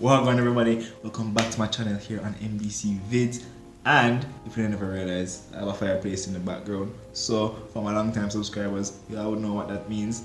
Welcome on everybody, welcome back to my channel here on MDC Vids. And if you never realized, I have a fireplace in the background. So for my long time subscribers, you all would know what that means.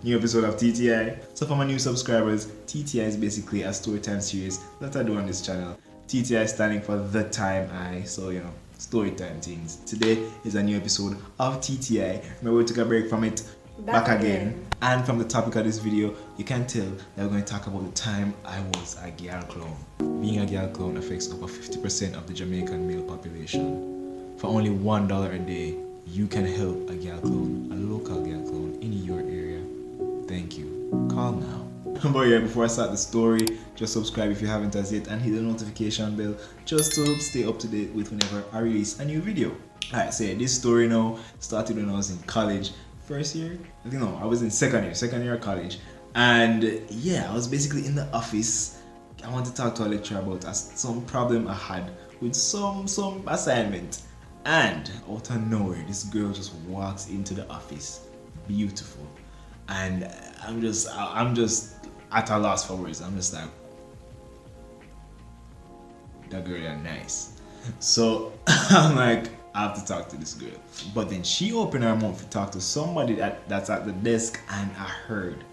New episode of TTI. So for my new subscribers, TTI is basically a storytime series that I do on this channel. TTI standing for The Time I, so you know, storytime things. Today is a new episode of TTI. Remember we took a break from it, back again. And from the topic of this video, you can tell that we're going to talk about the time I was a girl clown. Being a girl clown affects over 50% of the Jamaican male population. For only $1 a day, you can help a girl clown, a local girl clown in your area. Thank you. Call now. But yeah, before I start the story, just subscribe if you haven't as yet and hit the notification bell just to stay up to date with whenever I release a new video. Alright, so yeah, this story now started when I was in college. First year? I think no, I was in second year of college. And yeah, I was basically in the office. I wanted to talk to a lecturer about some problem I had with some assignment. And out of nowhere, this girl just walks into the office. Beautiful. And I'm just at a loss for words. I'm just like, that girl is nice. So I'm like, I have to talk to this girl. But then she opened her mouth to talk to somebody that's at the desk, and I heard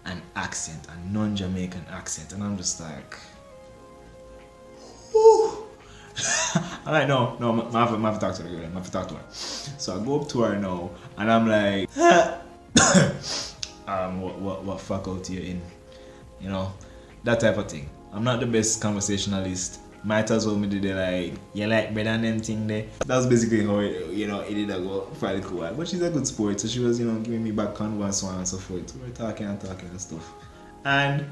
an accent, a non-Jamaican accent, and I'm just like, whoo. I'm like, no, I have to talk to the girl. I have to talk to her. So I go up to her now, and I'm like, what faculty you're in? You know, that type of thing. I'm not the best conversationalist. Might as well me did it like, you like better than them thing there. That's basically how it, it did go fairly cool. But she's a good sport, so she was, giving me back convo and so on and so forth. We were talking and stuff. And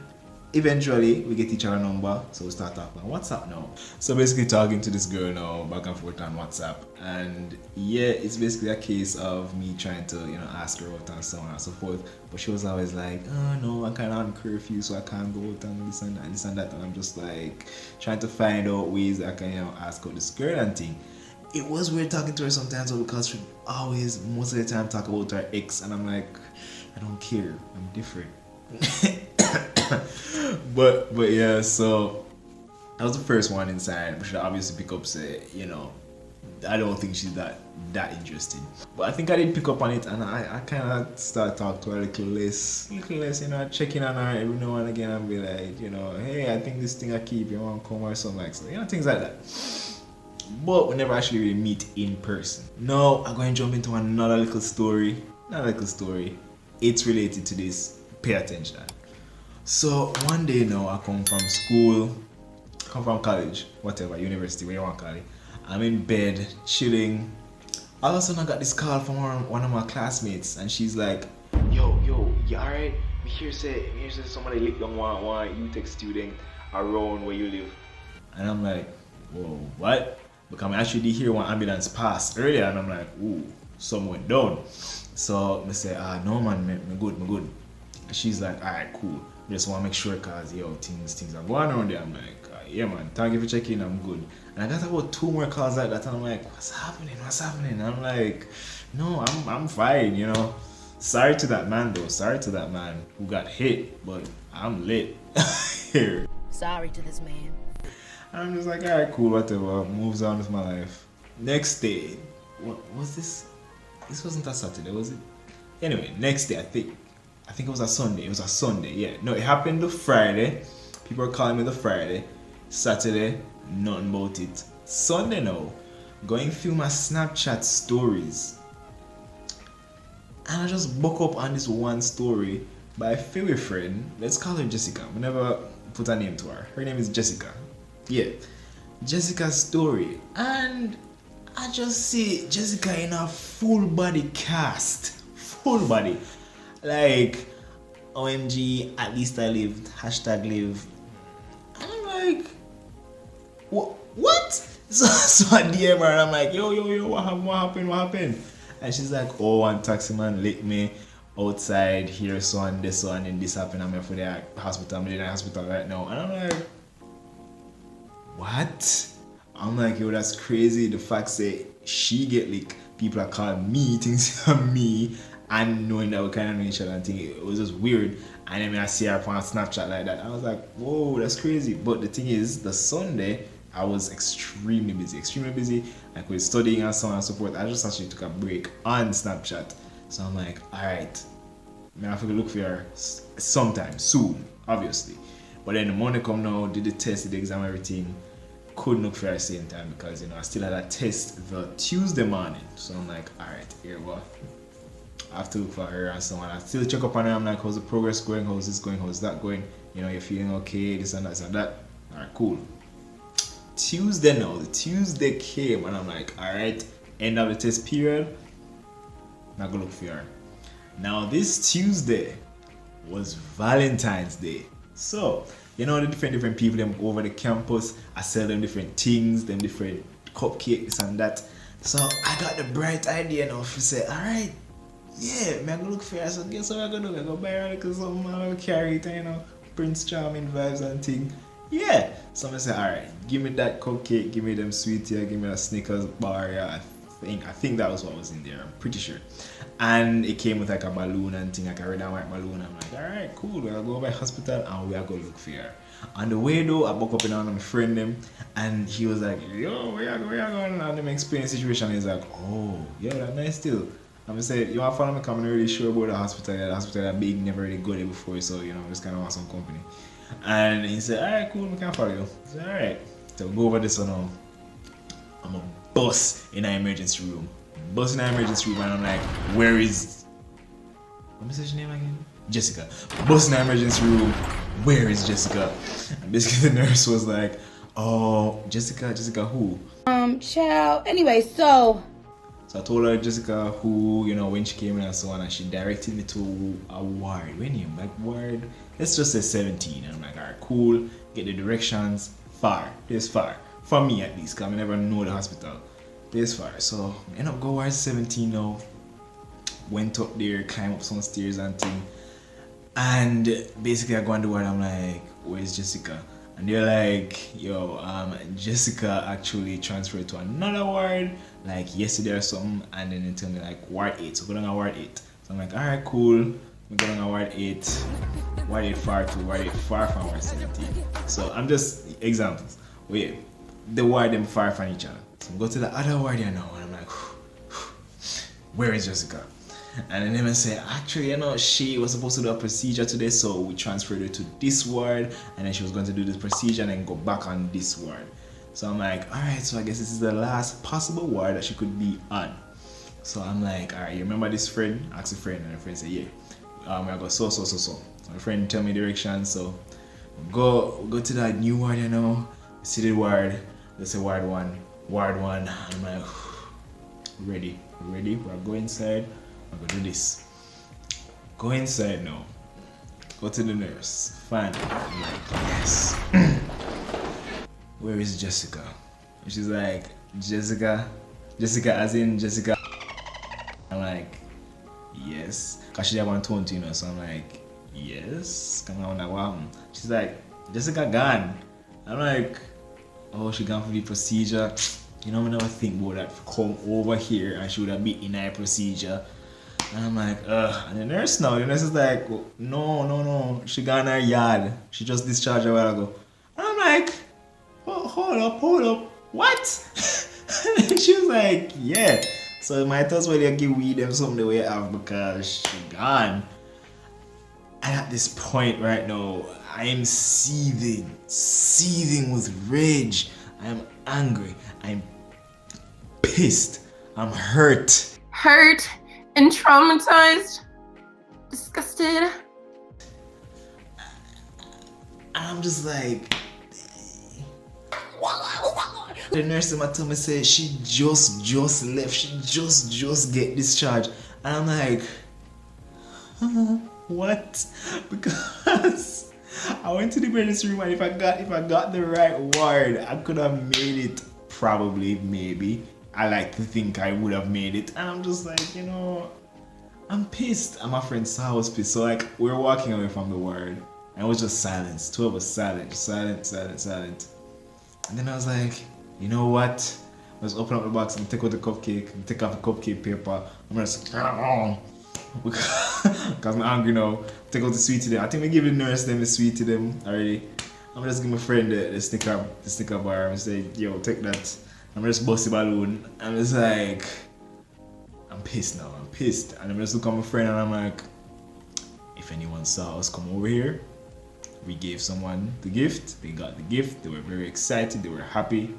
eventually we get each other number, so we start talking on WhatsApp now. So basically talking to this girl now, back and forth on WhatsApp. And yeah, it's basically a case of me trying to, ask her out and so on and so forth. But she was always like, oh no, I'm kind of on curfew, so I can't go out and this and that. And I'm just like trying to find out ways that I can, ask out this girl and thing. It was weird talking to her sometimes because she always, most of the time, talk about her ex. And I'm like, I don't care, I'm different. but yeah, so I was the first one inside, but she obviously pick up say, I don't think she's that interested. But I think I did pick up on it, and I kind of start talking to her a little less, checking on her every now and again and be like, hey, I think this thing I keep, you want to come or something like so, things like that. But we never actually really meet in person. Now I'm going to jump into another little story. It's related to this. Pay attention. So one day now, I come from college, whatever, university, where you want to call it. I'm in bed, chilling. All of a sudden I got this call from one of my classmates, and she's like, yo, you alright? Me here say somebody lick down one UTech student around where you live. And I'm like, whoa, what? Because I actually did hear one ambulance pass earlier, and I'm like, ooh, someone went down. So I say, no man, me good. She's like, alright, cool. Just want to make sure because, things are going on there. I'm like, yeah man, thank you for checking, I'm good. And I got about 2 more calls like that, and I'm like, what's happening? And I'm like, no, I'm fine, Sorry to that man though, who got hit, but I'm lit here. Sorry to this man. And I'm just like, alright, cool, whatever, moves on with my life. Next day, what was this? This wasn't a Saturday, was it? Anyway, next day, I think it was a Sunday. Yeah. No, it happened the Friday. People are calling me the Friday. Saturday, nothing about it. Sunday now, going through my Snapchat stories. And I just buck up on this one story by a favorite friend. Let's call her Jessica. We never put a name to her. Her name is Jessica. Yeah. Jessica's story. And I just see Jessica in a full body cast. Full body. Like, OMG, at least I lived, #live. And I'm like, what? So I DM her and I'm like, yo, what happened? And she's like, oh, one taxi man licked me outside here, so and this one, and this happened. I'm here for the hospital. I'm in the hospital right now. And I'm like, what? I'm like, yo, that's crazy. The fact say she get licked, people are calling me things on me. And knowing that we kind of know each other and think it was just weird. And then I see her on Snapchat like that. I was like, whoa, that's crazy. But the thing is, the Sunday, I was extremely busy. Like with studying and so on and so forth. I just actually took a break on Snapchat. So I'm like, alright, I have to look for her sometime soon, obviously. But then the Monday come now, did the test, did the exam, everything. Couldn't look for her at the same time because, you know, I still had a test the Tuesday morning. So I'm like, alright, here we go. I have to look for her and so on. I still check up on her. I'm like, how's the progress going? How's this going? How's that going? You know, you're feeling okay, this and that, this and that. Alright, cool. Tuesday now, the Tuesday came and I'm like, alright, end of the test period. I'm gonna look for her. Now this Tuesday was Valentine's Day. So, you know, the different people them over the campus, I sell them different things, them different cupcakes and that. So I got the bright idea now to say, alright, yeah, man, I'm gonna look for her. So guess what I'm gonna do? I'm gonna buy her because I'm gonna carry it, you know, Prince Charming vibes and thing. Yeah. So I'm gonna say, alright, give me that cupcake, give me them sweets here, give me a Snickers bar, yeah. I think that was what was in there, I'm pretty sure. And it came with like a balloon and thing, like a red and white balloon. I'm like, alright, cool, we'll go by hospital and we'll go look for her. On the way though, I buck up in on my friend them and he was like, yo, where you going? And them explain the situation. He's like, oh, yeah, that's nice still. I'm gonna say, you want to follow me? I'm not really sure about the hospital. The hospital that big, never really go there before, so you know, just kind of want some company. And he said, alright, cool, we can follow you. I said, alright. So go over this one now. I'm a bus in an emergency room. Bus in an emergency room, and I'm like, where is... What is her name again? Jessica. Bus in an emergency room, where is Jessica? And basically the nurse was like, oh, Jessica who? Child. Anyway, so I told her Jessica who, you know, when she came in and so on, and she directed me to a ward. When you like ward, let's just say 17. And I'm like, alright, cool. Get the directions. Far. This far. For me at least, because I never know the hospital. This far. So I end up go ward 17 now. Went up there, climbed up some stairs and thing. And basically I go on the ward, I'm like, where's Jessica? And they're like, yo, Jessica actually transferred to another ward like yesterday or something, and then they tell me like ward 8, so go down to ward 8. So I'm like, alright, cool, we go down to ward 8. Ward 8 far to ward 8 far from ward 17. So I'm just examples. Wait, the ward them far from each other. So I go to the other ward here now, and I'm like, where is Jessica? And then they say, actually, you know, she was supposed to do a procedure today, so we transferred her to this ward, and then she was going to do this procedure and then go back on this ward. So I'm like, alright, so I guess this is the last possible ward that she could be on. So I'm like, alright, you remember this friend? Ask a friend, and the friend said, yeah. I go, so. So my friend tell me directions, so go to that new ward, you know, see the ward, let's say ward 1. I'm like, ready, we'll go inside. I'm gonna do this. Go inside now. Go to the nurse. Find her. I'm like, yes. Where is Jessica? And she's like, Jessica as in Jessica. I'm like, yes. Cause she have one tone to, you know, so I'm like, yes. Come on, wow. She's like, Jessica gone. I'm like, oh, she gone for the procedure. You know, I never think about that. Come over here and she would have been in her procedure. And I'm like, ugh. And the nurse is like, no. She got in her yard. She just discharged a while ago. And I'm like, hold up. What? And she was like, yeah. So my thoughts were like, give weed them something the way I have because she gone. And at this point right now, I am seething with rage. I am angry. I'm pissed. I'm hurt. And traumatized, disgusted. And I'm just like, the nurse in my tummy said she just left. She just get discharged. And I'm like, what? Because I went to the emergency room, and if I got the right word, I could have made it. Probably, maybe. I like to think I would have made it, and I'm just like, you know, I'm pissed. And my friend saw I was pissed, so like we were walking away from the ward, and it was just silence. Two of us silent. And then I was like, you know what? Let's open up the box and take out the cupcake, and take off the cupcake paper. I'm just because I'm hungry now. Take out the sweet to them. I think we give the nurse them the sweet to them already. I'm just give my friend the sticker bar and say, yo, take that. I'm just bust the balloon. I'm just like, I'm pissed now. I'm pissed. And I'm just look at my friend and I'm like, if anyone saw us come over here, we gave someone the gift. They got the gift. They were very excited. They were happy.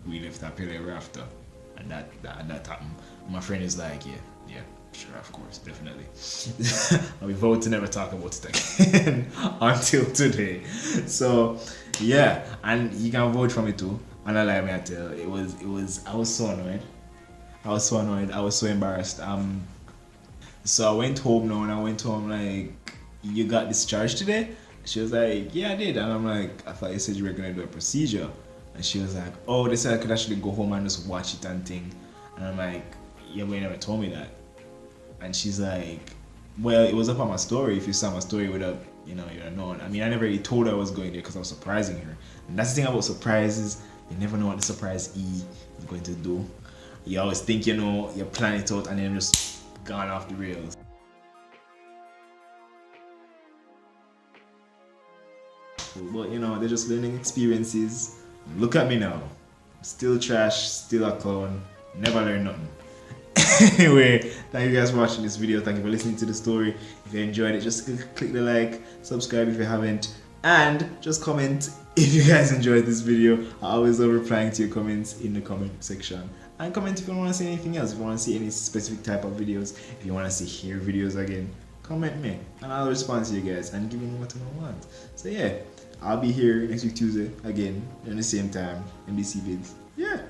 We lived happily ever after. And that happened. My friend is like, yeah, sure, of course, definitely. And we vowed to never talk about it again until today. So yeah, and you can vote for me too. And I like me, I tell you, I was so annoyed. I was so embarrassed. So I went home now, and I went home like, you got discharged today? She was like, yeah, I did. And I'm like, I thought you said you were gonna do a procedure. And she was like, oh, they said I could actually go home and just watch it and thing. And I'm like, yeah, but you never told me that. And she's like, well, it was up on my story. If you saw my story, you'd have known. I mean, I never really told her I was going there because I was surprising her. And that's the thing about surprises. You never know what the surprise is going to do. You always think you plan it out and then just gone off the rails. But they're just learning experiences. Look at me now. Still trash, still a clown, never learn nothing. Anyway, thank you guys for watching this video. Thank you for listening to the story. If you enjoyed it, just click the like, subscribe if you haven't, and just comment if you guys enjoyed this video. I always love replying to your comments in the comment section. And comment if you want to see anything else, if you want to see any specific type of videos, if you want to see hair videos again, comment me and I'll respond to you guys and give you whatever I want. So yeah, I'll be here next week Tuesday again at the same time, NBC Vids. Yeah.